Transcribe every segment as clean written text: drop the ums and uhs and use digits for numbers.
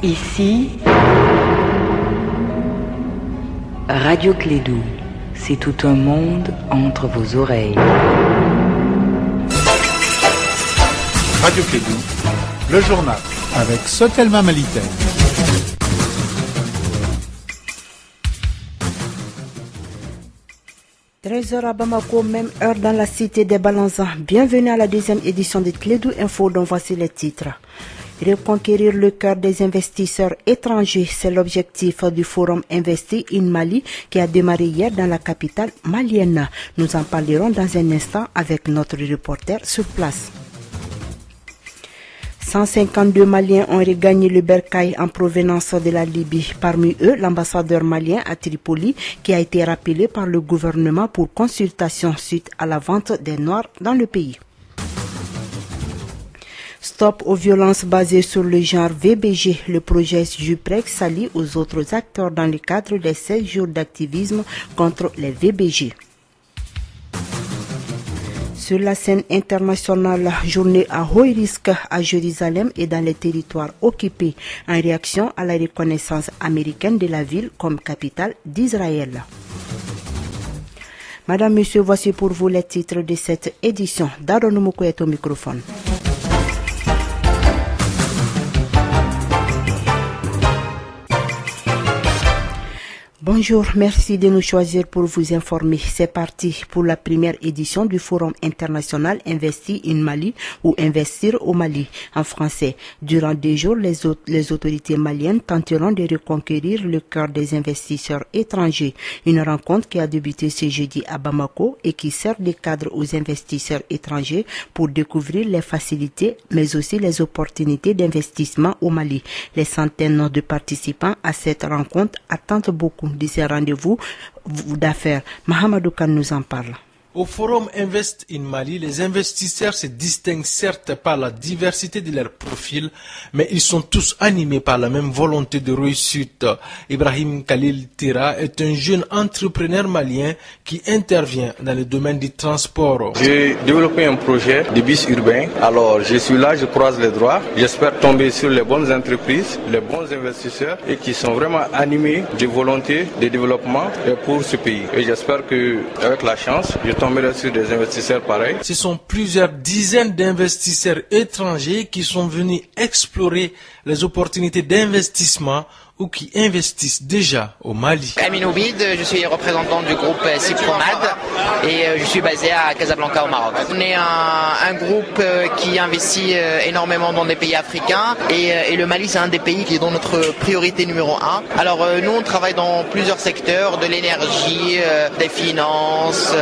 Ici, Radio Clédou, c'est tout un monde entre vos oreilles. Radio Clédou, le journal, avec Sotelma Malitaire. « 13h à Bamako, même heure dans la cité des Balanzans. Bienvenue à la deuxième édition de Clédou Info, dont voici les titres. Reconquérir le cœur des investisseurs étrangers, c'est l'objectif du Forum Investi in Mali qui a démarré hier dans la capitale malienne. Nous en parlerons dans un instant avec notre reporter sur place. 152 Maliens ont regagné le bercail en provenance de la Libye. Parmi eux, l'ambassadeur malien à Tripoli qui a été rappelé par le gouvernement pour consultation suite à la vente des Noirs dans le pays. Stop aux violences basées sur le genre VBG. Le projet JUPREX s'allie aux autres acteurs dans le cadre des 16 jours d'activisme contre les VBG. Sur la scène internationale, journée à haut risque à Jérusalem et dans les territoires occupés en réaction à la reconnaissance américaine de la ville comme capitale d'Israël. Madame, Monsieur, voici pour vous les titres de cette édition. Daron Moukou est au microphone. Bonjour, merci de nous choisir pour vous informer. C'est parti pour la première édition du Forum international Investi in Mali ou Investir au Mali en français. Durant 2 jours, les autorités maliennes tenteront de reconquérir le cœur des investisseurs étrangers. Une rencontre qui a débuté ce jeudi à Bamako et qui sert de cadre aux investisseurs étrangers pour découvrir les facilités mais aussi les opportunités d'investissement au Mali. Les centaines de participants à cette rencontre attendent beaucoup de ces rendez-vous d'affaires. Mahamadou Khan nous en parle. Au Forum Invest in Mali, les investisseurs se distinguent certes par la diversité de leurs profils, mais ils sont tous animés par la même volonté de réussite. Ibrahim Khalil Tira est un jeune entrepreneur malien qui intervient dans le domaine du transport. J'ai développé un projet de bus urbain. Alors, je suis là, je croise les doigts. J'espère tomber sur les bonnes entreprises, les bons investisseurs et qui sont vraiment animés de volonté de développement pour ce pays. Et j'espère qu'avec la chance, je tomberai sur des investisseurs pareils. Ce sont plusieurs dizaines d'investisseurs étrangers qui sont venus explorer les opportunités d'investissement ou qui investissent déjà au Mali. Amin Oubid, je suis représentant du groupe Cypromad et je suis basé à Casablanca au Maroc. On est un groupe qui investit énormément dans des pays africains et le Mali c'est un des pays qui est dans notre priorité numéro 1. Alors nous on travaille dans plusieurs secteurs, de l'énergie, des finances,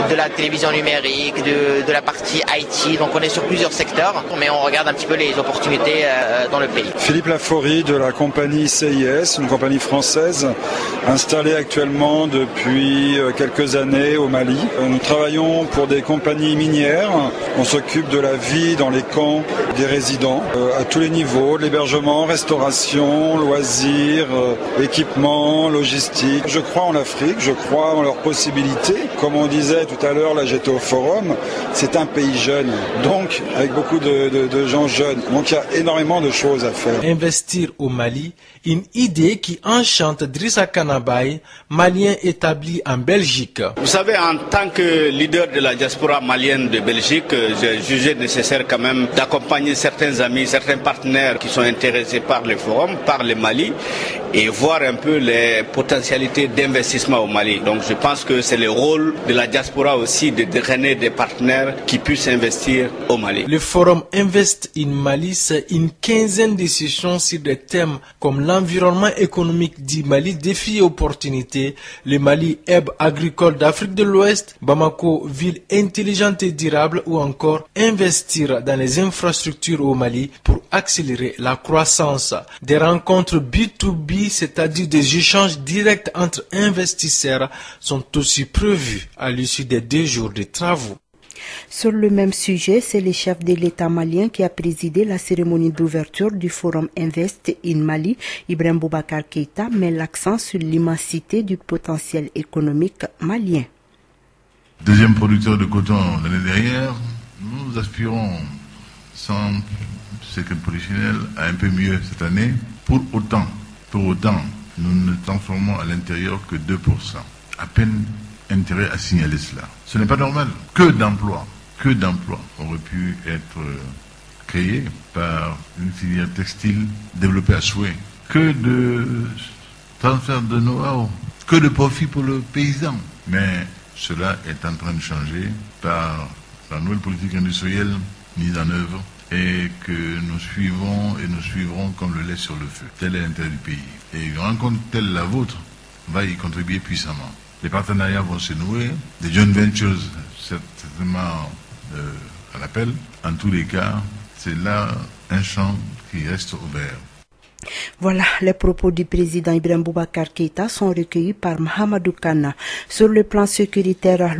de la télévision numérique, de la partie IT, donc on est sur plusieurs secteurs mais on regarde un petit peu les opportunités dans le pays. Philippe Laforie de la compagnie CIS, une compagnie française installée actuellement depuis quelques années au Mali. Nous travaillons pour des compagnies minières. On s'occupe de la vie dans les camps des résidents à tous les niveaux, l'hébergement, restauration, loisirs, équipement, logistique. Je crois en l'Afrique, je crois en leurs possibilités. Comme on disait tout à l'heure, là j'étais au forum, c'est un pays jeune, donc avec beaucoup de gens jeunes. Donc il y a énormément de choses à faire. Investir au Mali, une idée qui enchante Drissa Kanabay, malien établi en Belgique. Vous savez, en tant que leader de la diaspora malienne de Belgique, j'ai jugé nécessaire quand même d'accompagner certains amis, certains partenaires qui sont intéressés par le forum, par le Mali, et voir un peu les potentialités d'investissement au Mali. Donc je pense que c'est le rôle de la diaspora aussi de drainer des partenaires qui puissent investir au Mali. Le forum Invest in Mali, c'est une quinzaine de sessions sur des thèmes comme l'environnement économique du Mali, défis et opportunités, le Mali hub agricole d'Afrique de l'Ouest, Bamako, ville intelligente et durable, ou encore investir dans les infrastructures au Mali pour accélérer la croissance. Des rencontres B2B, c'est-à-dire des échanges directs entre investisseurs, sont aussi prévus à l'issue des 2 jours de travaux. Sur le même sujet, c'est le chef de l'État malien qui a présidé la cérémonie d'ouverture du Forum Invest in Mali. Ibrahim Boubacar Keïta met l'accent sur l'immensité du potentiel économique malien. Deuxième producteur de coton l'année dernière, nous aspirons, sans sécurité professionnelle a un peu mieux cette année. Pour autant, nous ne transformons à l'intérieur que 2%. À peine intérêt à signaler cela. Ce n'est pas normal. Que d'emplois auraient pu être créés par une filière textile développée à souhait. Que de transfert de know-how, que de profit pour le paysan. Mais cela est en train de changer par la nouvelle politique industrielle mise en œuvre et que nous suivrons comme le lait sur le feu. Tel est l'intérêt du pays. Et une rencontre telle la vôtre va y contribuer puissamment. Les partenariats vont se nouer, des joint ventures certainement à l'appel. En tous les cas, c'est là un champ qui reste ouvert. Voilà, les propos du président Ibrahim Boubacar Keïta sont recueillis par Mahamadou Kana. Sur le plan sécuritaire,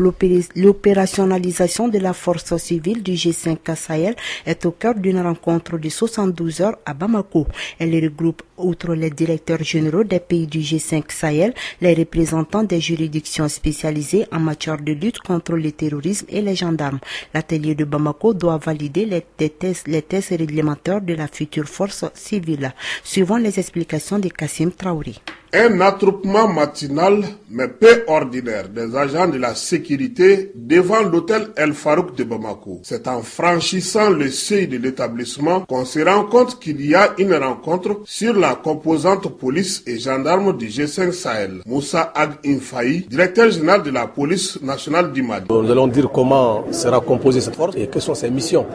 l'opérationnalisation de la force civile du G5 Sahel est au cœur d'une rencontre de 72 heures à Bamako. Elle regroupe, outre les directeurs généraux des pays du G5 Sahel, les représentants des juridictions spécialisées en matière de lutte contre le terrorisme et les gendarmes. L'atelier de Bamako doit valider les tests réglementaires de la future force civile. Suivant les explications de Kassim Traoré. Un attroupement matinal, mais peu ordinaire, des agents de la sécurité devant l'hôtel El Farouk de Bamako. C'est en franchissant le seuil de l'établissement qu'on se rend compte qu'il y a une rencontre sur la composante police et gendarme du G5 Sahel. Moussa Ag Infaï, directeur général de la police nationale du Mali. Nous allons dire comment sera composée cette force et quelles sont ses missions.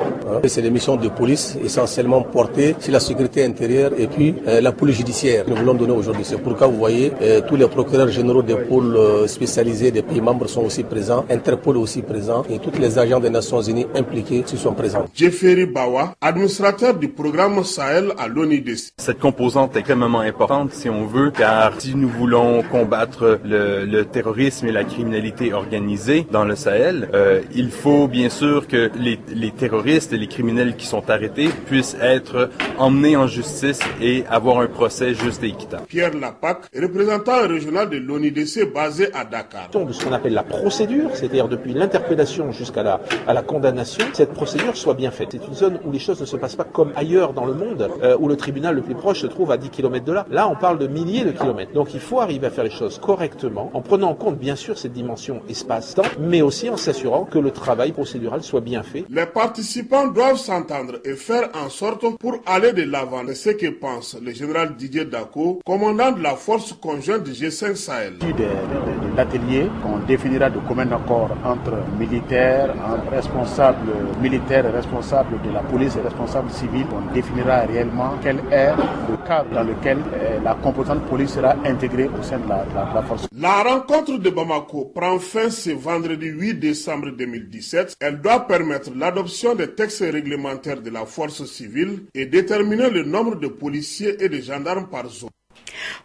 C'est des missions de police essentiellement portées sur la sécurité intérieure et puis la police judiciaire. Nous voulons donner aujourd'hui. C'est pourquoi vous voyez, tous les procureurs généraux des pôles spécialisés des pays membres sont aussi présents, Interpol aussi présent et tous les agents des Nations Unies impliqués sont présents. Jefferi Bawa, administrateur du programme Sahel à l'ONIDC. Cette composante est extrêmement importante si on veut, car si nous voulons combattre le terrorisme et la criminalité organisée dans le Sahel, il faut bien sûr que les terroristes et les criminels qui sont arrêtés puissent être emmenés en justice et avoir un procès juste et équitable. Pierre Lapac, représentant régional de l'ONIDC basé à Dakar. De ce qu'on appelle la procédure, c'est-à-dire depuis l'interpellation jusqu'à la condamnation, cette procédure soit bien faite. C'est une zone où les choses ne se passent pas comme ailleurs dans le monde, où le tribunal le plus proche se trouve à 10 km de là. Là, on parle de milliers de kilomètres. Donc il faut arriver à faire les choses correctement, en prenant en compte bien sûr cette dimension espace-temps, mais aussi en s'assurant que le travail procédural soit bien fait. Les participants doivent s'entendre et faire en sorte pour aller de l'avant. C'est ce que pense le général Didier Dako, commandant de la force conjointe du G5 Sahel. De l'atelier qu'on définira de commun accord entre militaires, entre responsables militaires et responsables de la police et responsables civils, on définira réellement quel est le cadre dans lequel la composante police sera intégrée au sein de la force. La rencontre de Bamako prend fin ce vendredi 8 décembre 2017. Elle doit permettre l'adoption des textes réglementaires de la force civile et déterminer le nombre de policiers et de gendarmes par zone.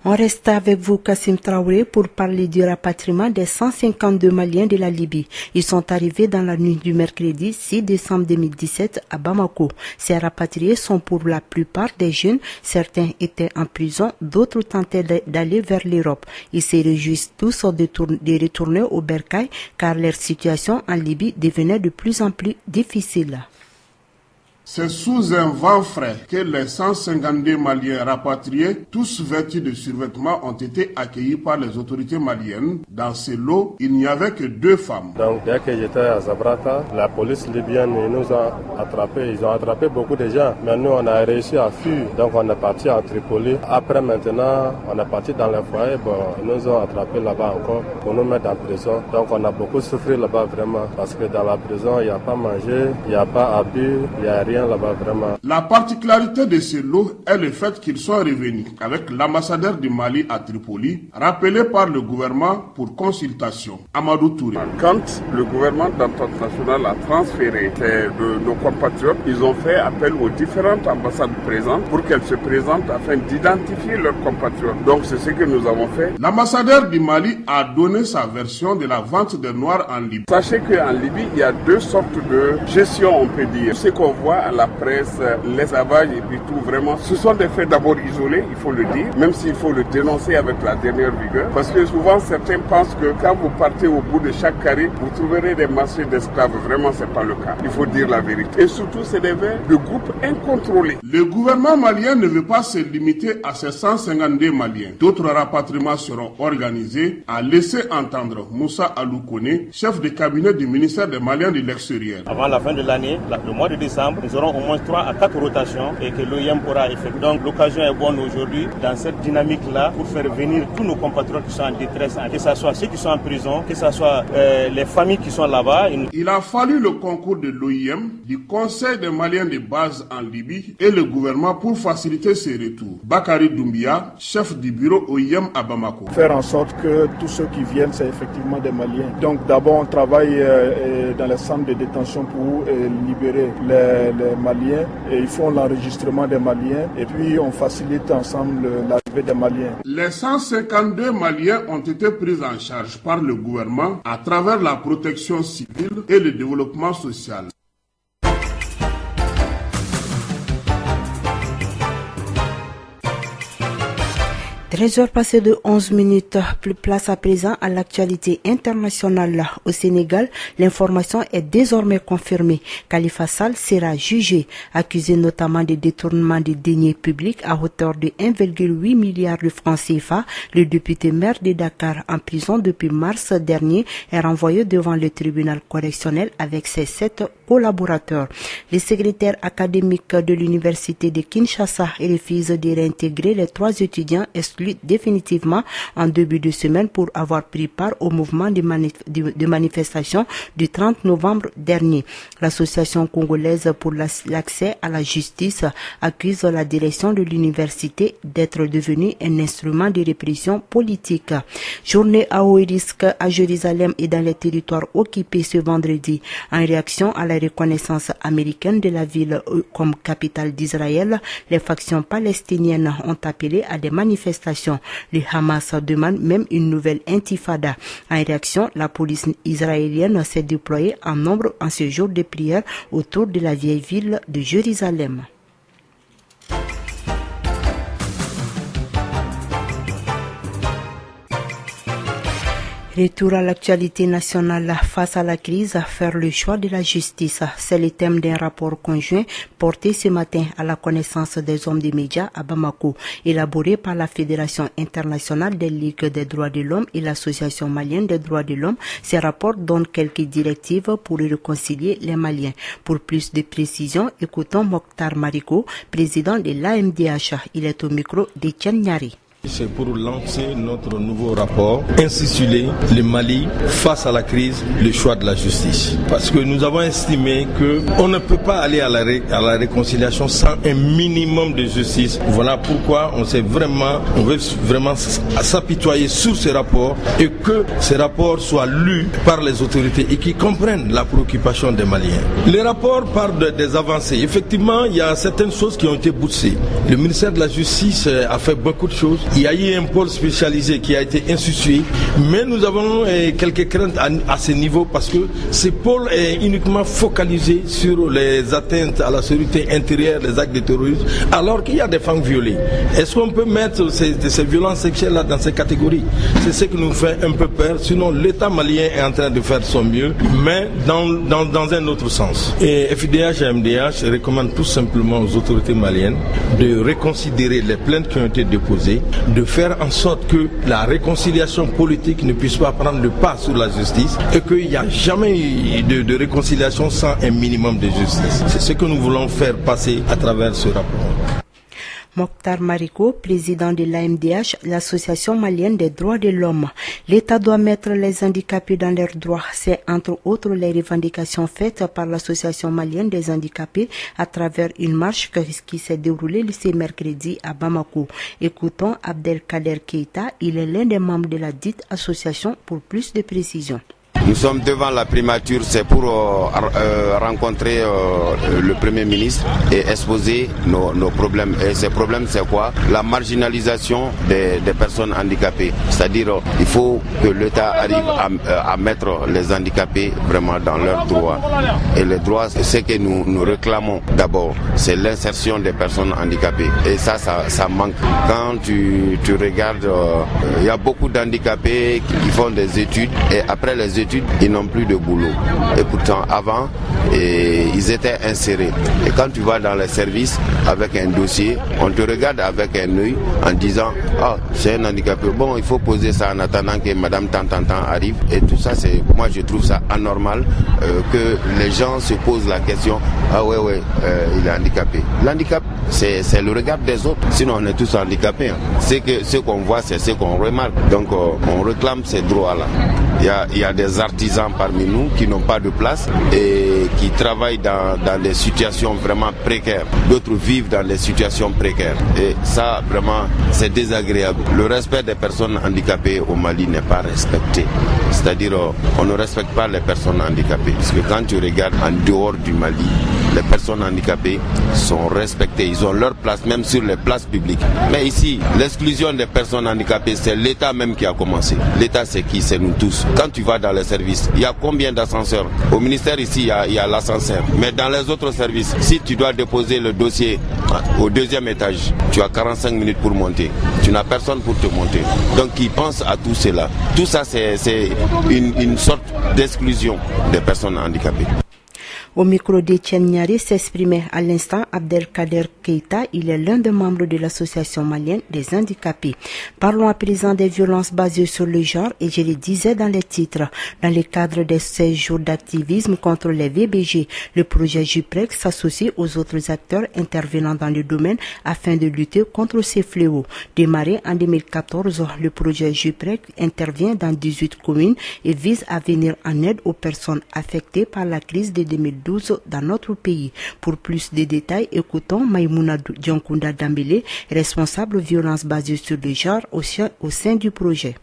On reste avec vous, Kassim Traoré, pour parler du rapatriement des 152 Maliens de la Libye. Ils sont arrivés dans la nuit du mercredi 6 décembre 2017 à Bamako. Ces rapatriés sont pour la plupart des jeunes. Certains étaient en prison, d'autres tentaient d'aller vers l'Europe. Ils se réjouissent tous de retourner au Bercail car leur situation en Libye devenait de plus en plus difficile. C'est sous un vent frais que les 152 Maliens rapatriés, tous vêtus de survêtements, ont été accueillis par les autorités maliennes. Dans ces lots, il n'y avait que 2 femmes. Donc dès que j'étais à Zabrata, la police libyenne nous a attrapés. Ils ont attrapé beaucoup de gens. Mais nous, on a réussi à fuir. Donc on est parti à Tripoli. Après maintenant, on est parti dans le foyer. Bon, ils nous ont attrapés là-bas encore pour nous mettre en prison. Donc on a beaucoup souffert là-bas vraiment. Parce que dans la prison, il n'y a pas mangé, il n'y a pas à bu, il n'y a rien là-bas vraiment. La particularité de ces lots est le fait qu'ils sont revenus avec l'ambassadeur du Mali à Tripoli, rappelé par le gouvernement pour consultation. Amadou Touré. Quand le gouvernement d'entente nationale a transféré nos compatriotes, ils ont fait appel aux différentes ambassades présentes pour qu'elles se présentent afin d'identifier leurs compatriotes. Donc c'est ce que nous avons fait. L'ambassadeur du Mali a donné sa version de la vente des Noirs en Libye. Sachez qu'en Libye, il y a 2 sortes de gestion, on peut dire. Ce qu'on voit à la presse, l'esclavage et puis tout, vraiment, ce sont des faits d'abord isolés, il faut le dire, même s'il faut le dénoncer avec la dernière vigueur, parce que souvent certains pensent que quand vous partez au bout de chaque carré, vous trouverez des marchés d'esclaves. Vraiment, c'est pas le cas. Il faut dire la vérité. Et surtout, c'est des faits de groupes incontrôlés. Le gouvernement malien ne veut pas se limiter à ces 152 Maliens. D'autres rapatriements seront organisés, a laissé entendre Moussa Aloukone, chef de cabinet du ministère des Maliens de l'extérieur. Avant la fin de l'année, le mois de décembre, nous aurons au moins 3 à 4 rotations et que l'OIM pourra effectuer. Donc l'occasion est bonne aujourd'hui dans cette dynamique-là pour faire venir tous nos compatriotes qui sont en détresse, que ce soit ceux qui sont en prison, que ce soit les familles qui sont là-bas. Il a fallu le concours de l'OIM, du Conseil des Maliens de base en Libye et le gouvernement pour faciliter ces retours. Bakary Doumbia, chef du bureau OIM à Bamako. Faire en sorte que tous ceux qui viennent, c'est effectivement des Maliens. Donc d'abord, on travaille dans les centres de détention pour libérer les Maliens. Et ils font l'enregistrement des Maliens et puis on facilite ensemble l'arrivée des Maliens. Les 152 Maliens ont été pris en charge par le gouvernement à travers la protection civile et le développement social. 13h passées de 11 minutes, plus place à présent à l'actualité internationale. Au Sénégal, l'information est désormais confirmée. Khalifa Sall sera jugé, accusé notamment de détournement des deniers publics à hauteur de 1,8 milliard de francs CFA. Le député maire de Dakar, en prison depuis mars dernier, est renvoyé devant le tribunal correctionnel avec ses 7 collaborateurs. Le secrétaire académique de l'université de Kinshasa refuse de réintégrer les 3 étudiants exclus définitivement en début de semaine pour avoir pris part au mouvement de manifestation du 30 novembre dernier. L'association congolaise pour l'accès à la justice accuse la direction de l'université d'être devenue un instrument de répression politique. Journée à haut risque à Jérusalem et dans les territoires occupés ce vendredi. En réaction à la reconnaissance américaine de la ville comme capitale d'Israël, les factions palestiniennes ont appelé à des manifestations. Le Hamas demande même une nouvelle intifada. En réaction, la police israélienne s'est déployée en nombre en ce jour de prière autour de la vieille ville de Jérusalem. Retour à l'actualité nationale. Face à la crise, faire le choix de la justice, c'est le thème d'un rapport conjoint porté ce matin à la connaissance des hommes des médias à Bamako, élaboré par la Fédération internationale des ligues des droits de l'homme et l'Association malienne des droits de l'homme. Ces rapports donnent quelques directives pour réconcilier les Maliens. Pour plus de précisions, écoutons Mokhtar Mariko, président de l'AMDH. Il est au micro d'Etienne Nyari. C'est pour lancer notre nouveau rapport intitulé « Le Mali face à la crise, le choix de la justice ». Parce que nous avons estimé qu'on ne peut pas aller à la réconciliation sans un minimum de justice. Voilà pourquoi on veut vraiment s'apitoyer sur ce rapport et que ce rapport soit lu par les autorités et qui comprennent la préoccupation des Maliens. Le rapport parle des avancées. Effectivement, il y a certaines choses qui ont été boostées. Le ministère de la Justice a fait beaucoup de choses. Il y a eu un pôle spécialisé qui a été institué, mais nous avons quelques craintes à ce niveau parce que ce pôle est uniquement focalisé sur les atteintes à la sécurité intérieure, les actes de terrorisme, alors qu'il y a des femmes violées. Est-ce qu'on peut mettre ces violences sexuelles-là dans ces catégories? C'est ce qui nous fait un peu peur. Sinon, l'État malien est en train de faire son mieux, mais dans un autre sens. Et FIDH et MDH recommandent tout simplement aux autorités maliennes de reconsidérer les plaintes qui ont été déposées, de faire en sorte que la réconciliation politique ne puisse pas prendre le pas sur la justice et qu'il n'y a jamais eu de réconciliation sans un minimum de justice. C'est ce que nous voulons faire passer à travers ce rapport. Mokhtar Mariko, président de l'AMDH, l'Association malienne des droits de l'homme. L'État doit mettre les handicapés dans leurs droits. C'est entre autres les revendications faites par l'Association malienne des handicapés à travers une marche qui s'est déroulée ce mercredi à Bamako. Écoutons Abdelkader Keita, il est l'un des membres de la dite association pour plus de précision. Nous sommes devant la primature, c'est pour rencontrer le Premier ministre et exposer nos problèmes. Et ces problèmes, c'est quoi? La marginalisation des personnes handicapées. C'est-à-dire il faut que l'État arrive à mettre les handicapés vraiment dans leurs droits. Et les droits, ce que nous réclamons d'abord, c'est l'insertion des personnes handicapées. Et ça manque. Quand tu regardes, il y a beaucoup d'handicapés qui font des études et après les études, ils n'ont plus de boulot. Et pourtant, avant, ils étaient insérés. Et quand tu vas dans les services avec un dossier, on te regarde avec un œil en disant « Ah, c'est un handicapé. Bon, il faut poser ça en attendant que Madame Tant arrive. » Et tout ça, moi je trouve ça anormal que les gens se posent la question « Ah ouais, il est handicapé. » L'handicap, c'est le regard des autres. Sinon, on est tous handicapés. Hein. Ce qu'on voit, c'est ce qu'on remarque. Donc, on réclame ces droits-là. Il y a des artisans parmi nous qui n'ont pas de place et qui travaillent dans des situations vraiment précaires. D'autres vivent dans des situations précaires. Et ça, vraiment, c'est désagréable. Le respect des personnes handicapées au Mali n'est pas respecté. C'est-à-dire, on ne respecte pas les personnes handicapées. Parce que quand tu regardes en dehors du Mali, les personnes handicapées sont respectées. Ils ont leur place, même sur les places publiques. Mais ici, l'exclusion des personnes handicapées, c'est l'État même qui a commencé. L'État, c'est qui? C'est nous tous. Quand tu vas dans les services, il y a combien d'ascenseurs? Au ministère ici, il y a l'ascenseur. Mais dans les autres services, si tu dois déposer le dossier au 2e étage, tu as 45 minutes pour monter. Tu n'as personne pour te monter. Donc ils pensent à tout cela. Tout ça, c'est une sorte d'exclusion des personnes handicapées. Au micro d'Etienne Niari s'exprimait à l'instant Abdelkader Keita. Il est l'un des membres de l'association malienne des handicapés. Parlons à présent des violences basées sur le genre et je le disais dans les titres. Dans le cadre de ces jours d'activisme contre les VBG, le projet JUPREC s'associe aux autres acteurs intervenant dans le domaine afin de lutter contre ces fléaux. Démarré en 2014, le projet JUPREC intervient dans 18 communes et vise à venir en aide aux personnes affectées par la crise de 2012 dans notre pays. Pour plus de détails, écoutons Maïmouna Djankunda Dambélé, responsable violences basées sur le genre au sein du projet.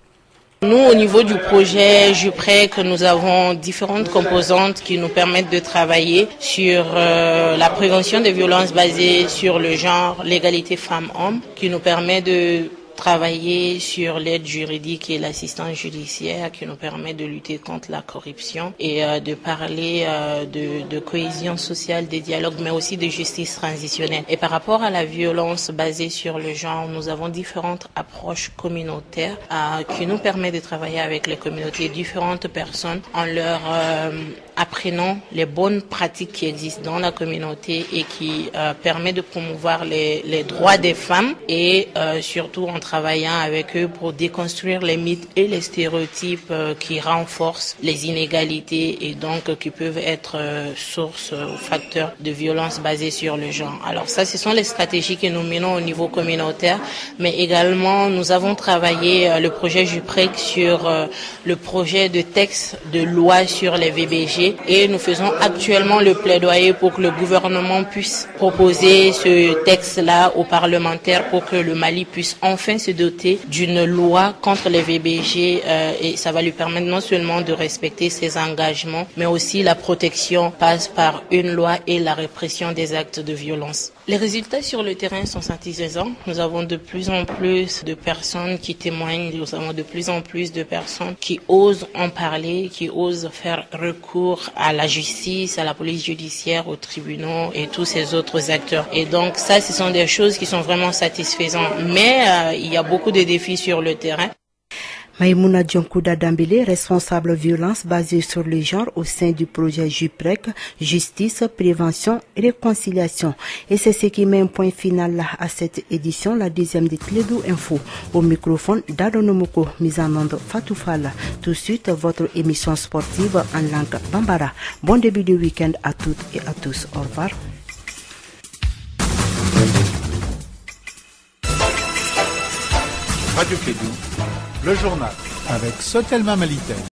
Nous, au niveau du projet JUPREC, nous avons différentes composantes qui nous permettent de travailler sur la prévention des violences basées sur le genre, l'égalité femmes-hommes, qui nous permet de travailler sur l'aide juridique et l'assistance judiciaire qui nous permet de lutter contre la corruption et de parler de cohésion sociale, des dialogues, mais aussi de justice transitionnelle. Et par rapport à la violence basée sur le genre, nous avons différentes approches communautaires qui nous permettent de travailler avec les communautés, différentes personnes, en leur apprenant les bonnes pratiques qui existent dans la communauté et qui permet de promouvoir les droits des femmes et surtout en travaillant avec eux pour déconstruire les mythes et les stéréotypes qui renforcent les inégalités et donc qui peuvent être source ou facteurs de violence basée sur le genre. Alors ça, ce sont les stratégies que nous menons au niveau communautaire, mais également nous avons travaillé le projet JUPREC sur le projet de texte de loi sur les VBG et nous faisons actuellement le plaidoyer pour que le gouvernement puisse proposer ce texte-là aux parlementaires pour que le Mali puisse enfin se doter d'une loi contre les VBG et ça va lui permettre non seulement de respecter ses engagements, mais aussi la protection passe par une loi et la répression des actes de violence. Les résultats sur le terrain sont satisfaisants. Nous avons de plus en plus de personnes qui témoignent, nous avons de plus en plus de personnes qui osent en parler, qui osent faire recours à la justice, à la police judiciaire, aux tribunaux et tous ces autres acteurs. Et donc ça, ce sont des choses qui sont vraiment satisfaisantes. Mais il y a beaucoup de défis sur le terrain. Maïmouna Djankouda Dambélé, responsable violence basée sur le genre au sein du projet JUPREC, Justice, Prévention et Réconciliation. Et c'est ce qui met un point final à cette édition, la deuxième de Clédou Info. Au microphone, Dadonomoko, mise en onde Fatou Fall. Tout de suite, votre émission sportive en langue bambara. Bon début de week-end à toutes et à tous. Au revoir. Radio Clédou, le journal avec Sotelma Malitaire.